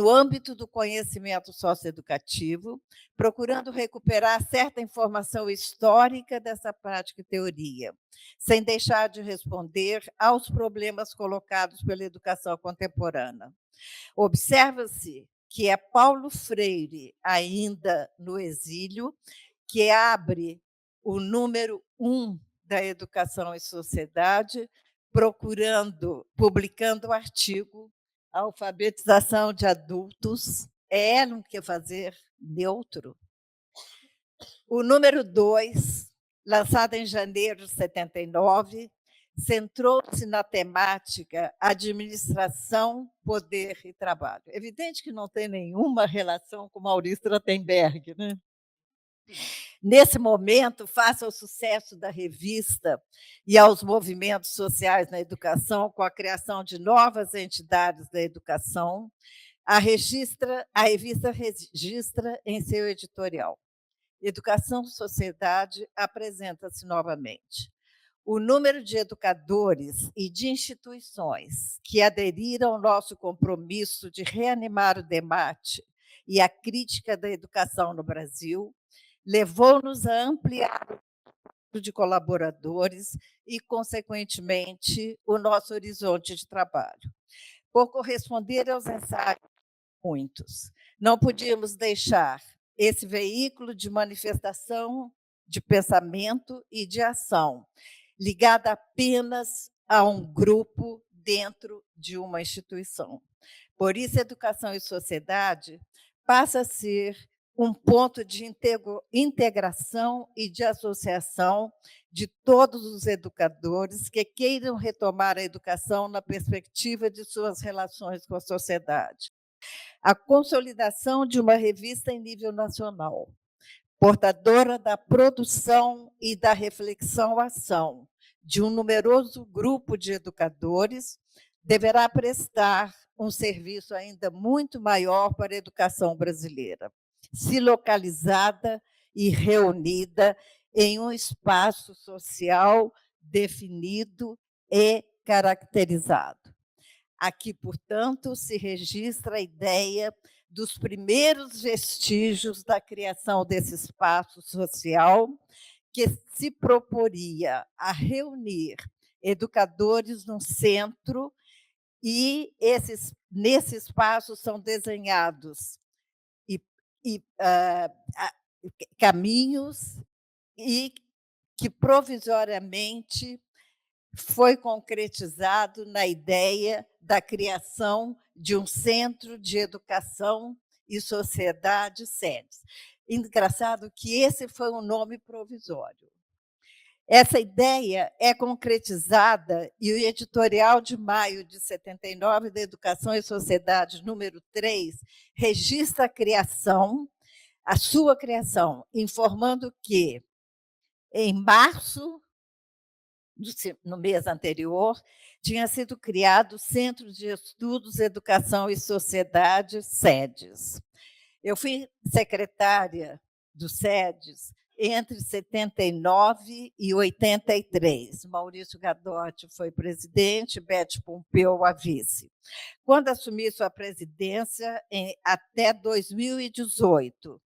âmbito do conhecimento socioeducativo, procurando recuperar certa informação histórica dessa prática e teoria, sem deixar de responder aos problemas colocados pela educação contemporânea. Observa-se que é Paulo Freire, ainda no exílio, que abre o número 1 da Educação e Sociedade, publicando o artigo A Alfabetização de Adultos é um que fazer neutro. O número 2, lançado em janeiro de 79, centrou-se na temática administração, poder e trabalho. Evidente que não tem nenhuma relação com Maurício Trachtenberg, né? Nesse momento, face ao sucesso da revista e aos movimentos sociais na educação, com a criação de novas entidades da educação, a revista registra em seu editorial: Educação e Sociedade apresenta-se novamente. O número de educadores e de instituições que aderiram ao nosso compromisso de reanimar o debate e a crítica da educação no Brasil levou-nos a ampliar o número de colaboradores e, consequentemente, o nosso horizonte de trabalho. Por corresponder aos ensaios de muitos, não podíamos deixar esse veículo de manifestação de pensamento e de ação, ligado apenas a um grupo dentro de uma instituição. Por isso, Educação e Sociedade passa a ser um ponto de integração e de associação de todos os educadores que queiram retomar a educação na perspectiva de suas relações com a sociedade. A consolidação de uma revista em nível nacional, portadora da produção e da reflexão-ação de um numeroso grupo de educadores, deverá prestar um serviço ainda muito maior para a educação brasileira, se localizada e reunida em um espaço social definido e caracterizado. Aqui, portanto, se registra a ideia dos primeiros vestígios da criação desse espaço social que se proporia a reunir educadores num centro, e nesse espaço são desenhados caminhos e que provisoriamente foi concretizado na ideia da criação de um centro de educação e sociedade SEDES. Engraçado que esse foi um nome provisório. Essa ideia é concretizada e o editorial de maio de 79 da Educação e Sociedade, número 3, registra a sua criação, informando que, em março, no mês anterior, tinha sido criado o Centro de Estudos, Educação e Sociedade, SEDES. Eu fui secretária do SEDES entre 79 e 83. Maurício Gadotti foi presidente, Beth Pompeu a vice. Quando assumi sua presidência, até 2018,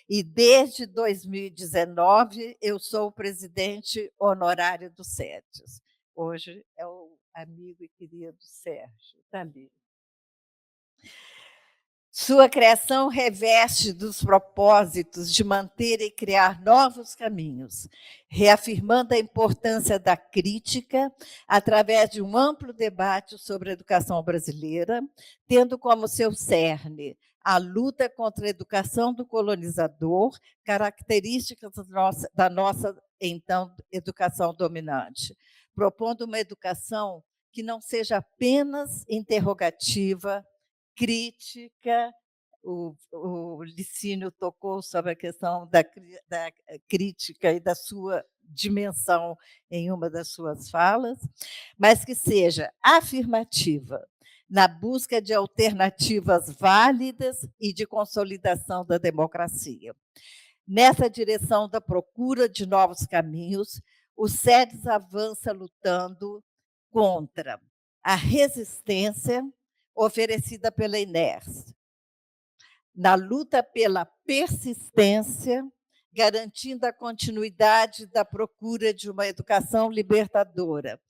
e desde 2019 eu sou o presidente honorário do SEDES. Hoje é o amigo e querido Sérgio, está ali. Sua criação reveste dos propósitos de manter e criar novos caminhos, reafirmando a importância da crítica através de um amplo debate sobre a educação brasileira, tendo como seu cerne a luta contra a educação do colonizador, características da nossa, então, educação dominante, propondo uma educação que não seja apenas interrogativa, crítica. O Licínio tocou sobre a questão da crítica e da sua dimensão em uma das suas falas, mas que seja afirmativa, na busca de alternativas válidas e de consolidação da democracia. Nessa direção da procura de novos caminhos, o SEDES avança lutando contra a resistência oferecida pela inércia, na luta pela persistência, garantindo a continuidade da procura de uma educação libertadora,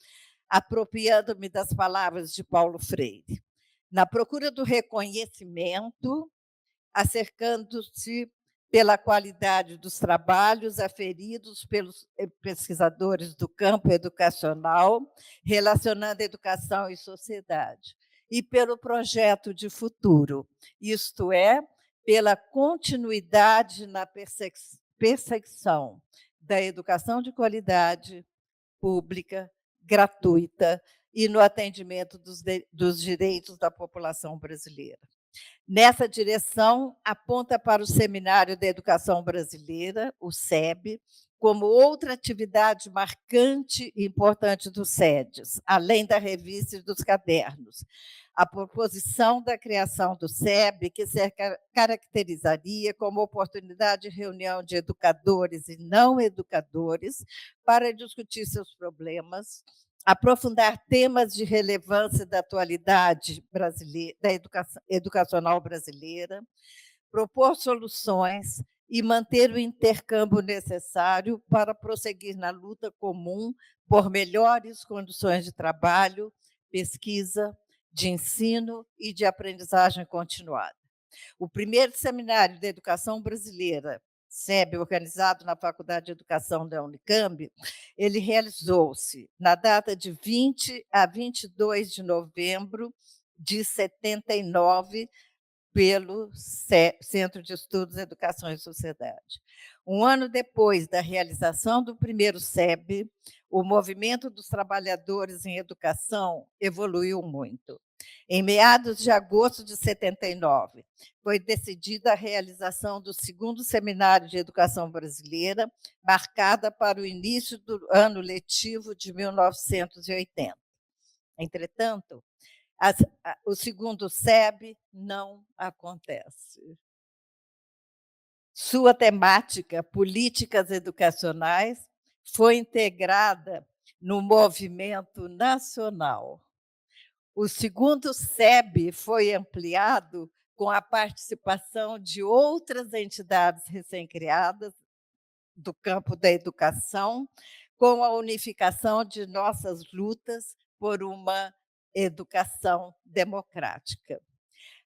apropriando-me das palavras de Paulo Freire, na procura do reconhecimento, acercando-se pela qualidade dos trabalhos aferidos pelos pesquisadores do campo educacional, relacionando educação e sociedade, e pelo projeto de futuro, isto é, pela continuidade na perseguição da educação de qualidade, pública, gratuita e no atendimento dos direitos da população brasileira. Nessa direção, aponta para o Seminário da Educação Brasileira, o SEB, como outra atividade marcante e importante do SEDES, além da revista e dos cadernos. A proposição da criação do SEB, que se caracterizaria como oportunidade de reunião de educadores e não educadores para discutir seus problemas, aprofundar temas de relevância da atualidade brasileira, da educacional brasileira, propor soluções e manter o intercâmbio necessário para prosseguir na luta comum por melhores condições de trabalho, pesquisa, de ensino e de aprendizagem continuada. O primeiro seminário de educação brasileira, SEB, organizado na Faculdade de Educação da Unicamp, ele realizou-se na data de 20 a 22 de novembro de 79, pelo Centro de Estudos, Educação e Sociedade. Um ano depois da realização do primeiro SEB, o movimento dos trabalhadores em educação evoluiu muito. Em meados de agosto de 79, foi decidida a realização do segundo Seminário de Educação Brasileira, marcada para o início do ano letivo de 1980. Entretanto, o segundo SEB não acontece. Sua temática, políticas educacionais, foi integrada no movimento nacional. O segundo SEB foi ampliado com a participação de outras entidades recém-criadas do campo da educação, com a unificação de nossas lutas por uma educação democrática.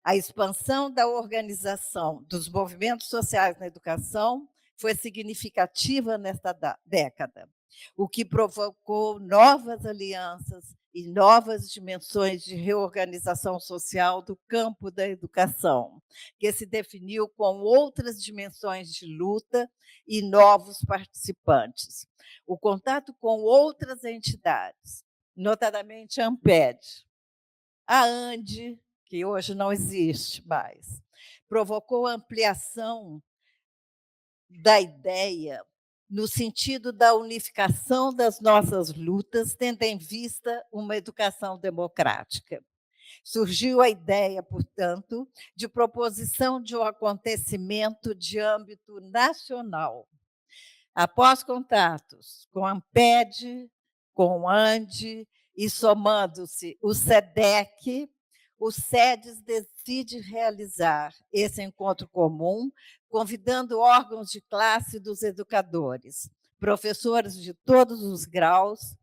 A expansão da organização dos movimentos sociais na educação foi significativa nesta década, o que provocou novas alianças e novas dimensões de reorganização social do campo da educação, que se definiu com outras dimensões de luta e novos participantes. O contato com outras entidades, notadamente a ANPED, a ANDE, que hoje não existe mais, provocou ampliação da ideia no sentido da unificação das nossas lutas, tendo em vista uma educação democrática. Surgiu a ideia, portanto, de proposição de um acontecimento de âmbito nacional. Após contatos com a ANPED, com o ANDE e somando-se o SEDEC, o SEDES decide realizar esse encontro comum, convidando órgãos de classe dos educadores, professores de todos os graus,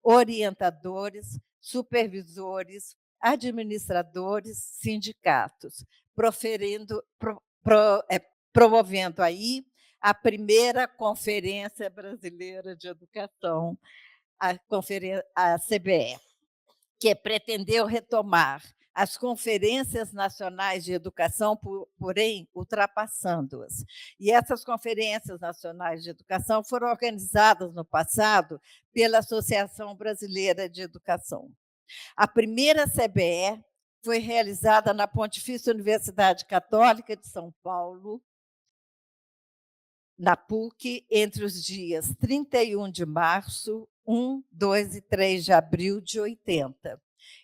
orientadores, supervisores, administradores, sindicatos, promovendo aí a primeira Conferência Brasileira de Educação, a CBE, que pretendeu retomar as conferências nacionais de educação, porém ultrapassando-as. E essas conferências nacionais de educação foram organizadas no passado pela Associação Brasileira de Educação. A primeira CBE foi realizada na Pontifícia Universidade Católica de São Paulo, na PUC, entre os dias 31 de março, 1, 2 e 3 de abril de 80.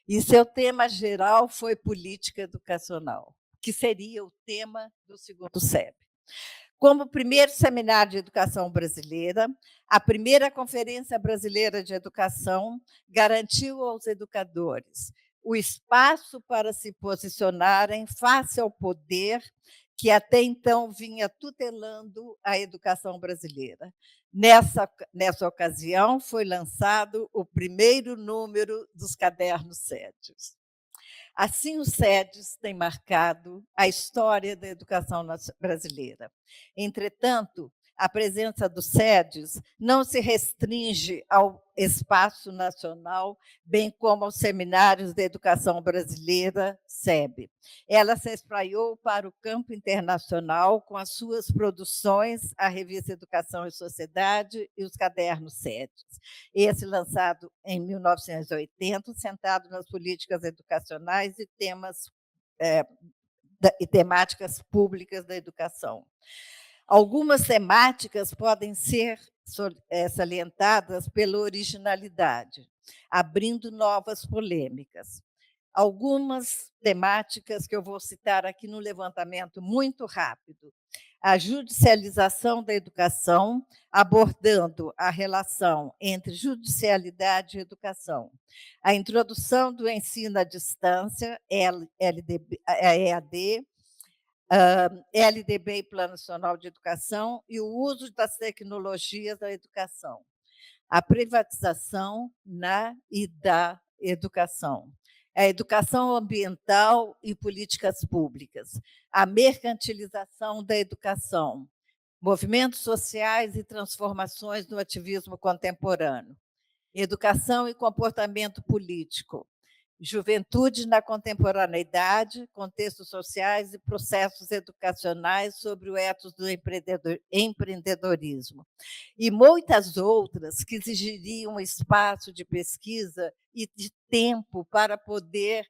E seu tema geral foi política educacional, que seria o tema do segundo SEB. Como primeiro seminário de educação brasileira, a primeira Conferência Brasileira de Educação garantiu aos educadores o espaço para se posicionarem face ao poder que até então vinha tutelando a educação brasileira. Nessa ocasião, foi lançado o primeiro número dos cadernos SEDES. Assim, o SEDES tem marcado a história da educação brasileira. Entretanto, a presença do SEDES não se restringe ao espaço nacional, bem como aos seminários de educação brasileira, SEB. Ela se espraiou para o campo internacional com as suas produções, a revista Educação e Sociedade e os cadernos SEDES. Esse lançado em 1980, centrado nas políticas educacionais e temáticas públicas da educação. Algumas temáticas podem ser salientadas pela originalidade, abrindo novas polêmicas. Algumas temáticas que eu vou citar aqui no levantamento muito rápido. A judicialização da educação, abordando a relação entre judicialidade e educação. A introdução do ensino à distância, EAD, LDB e Plano Nacional de Educação, e o uso das tecnologias da educação. A privatização e da educação. A educação ambiental e políticas públicas. A mercantilização da educação. Movimentos sociais e transformações no ativismo contemporâneo. Educação e comportamento político. Juventude na contemporaneidade, contextos sociais e processos educacionais sobre o ethos do empreendedorismo. E muitas outras que exigiriam espaço de pesquisa e de tempo para poder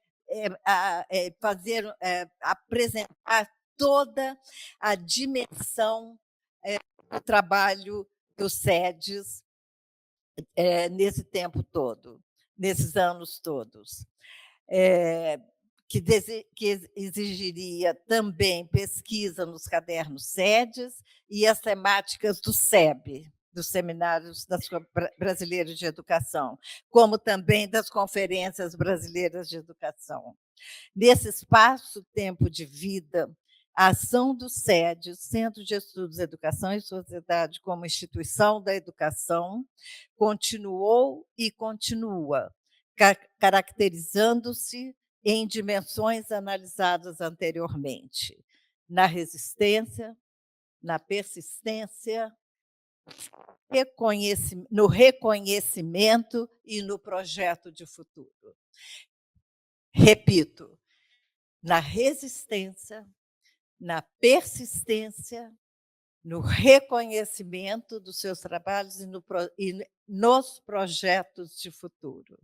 apresentar toda a dimensão do trabalho do SEDES nesse tempo todo, nesses anos todos. Que exigiria também pesquisa nos cadernos SEDES e as temáticas do SEB, dos seminários brasileiros de educação, como também das conferências brasileiras de educação. Nesse espaço-tempo de vida, a ação do SED, Centro de Estudos, Educação e Sociedade, como instituição da educação, continuou e continua, caracterizando-se em dimensões analisadas anteriormente, na resistência, na persistência, no reconhecimento e no projeto de futuro. Repito, na resistência, na persistência, no reconhecimento dos seus trabalhos e nos projetos de futuro.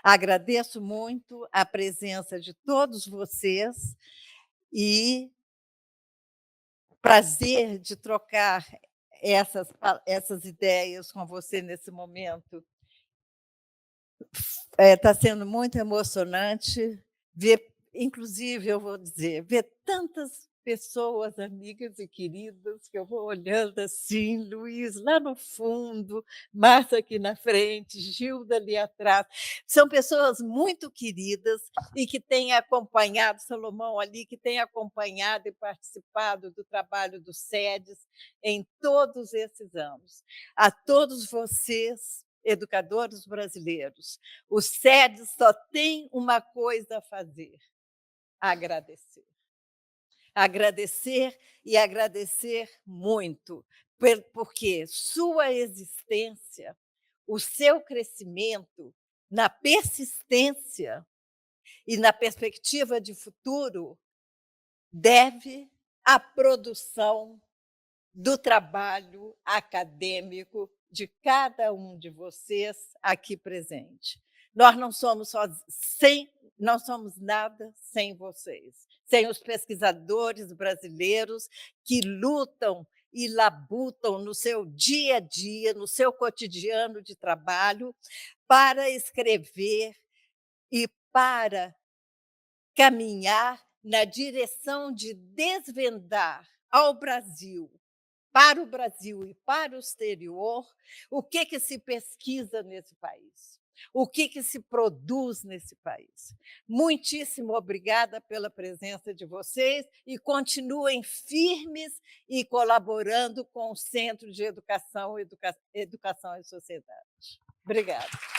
Agradeço muito a presença de todos vocês e prazer de trocar essas ideias com você nesse momento. Está sendo muito emocionante ver, inclusive, eu vou dizer, ver tantas pessoas amigas e queridas que eu vou olhando assim, Luiz lá no fundo, Márcia aqui na frente, Gilda ali atrás. São pessoas muito queridas e que têm acompanhado, Salomão ali, que têm acompanhado e participado do trabalho do SEDES em todos esses anos. A todos vocês, educadores brasileiros, o SEDES só tem uma coisa a fazer: agradecer. Agradecer e agradecer muito, porque sua existência, o seu crescimento, na persistência e na perspectiva de futuro, deve à produção do trabalho acadêmico de cada um de vocês aqui presente. Nós não somos não somos nada sem vocês, sem os pesquisadores brasileiros que lutam e labutam no seu dia a dia, no seu cotidiano de trabalho, para escrever e para caminhar na direção de desvendar ao Brasil, para o Brasil e para o exterior, o que se pesquisa nesse país, o que se produz nesse país. Muitíssimo obrigada pela presença de vocês e continuem firmes e colaborando com o Centro de Educação e Sociedade. Obrigada.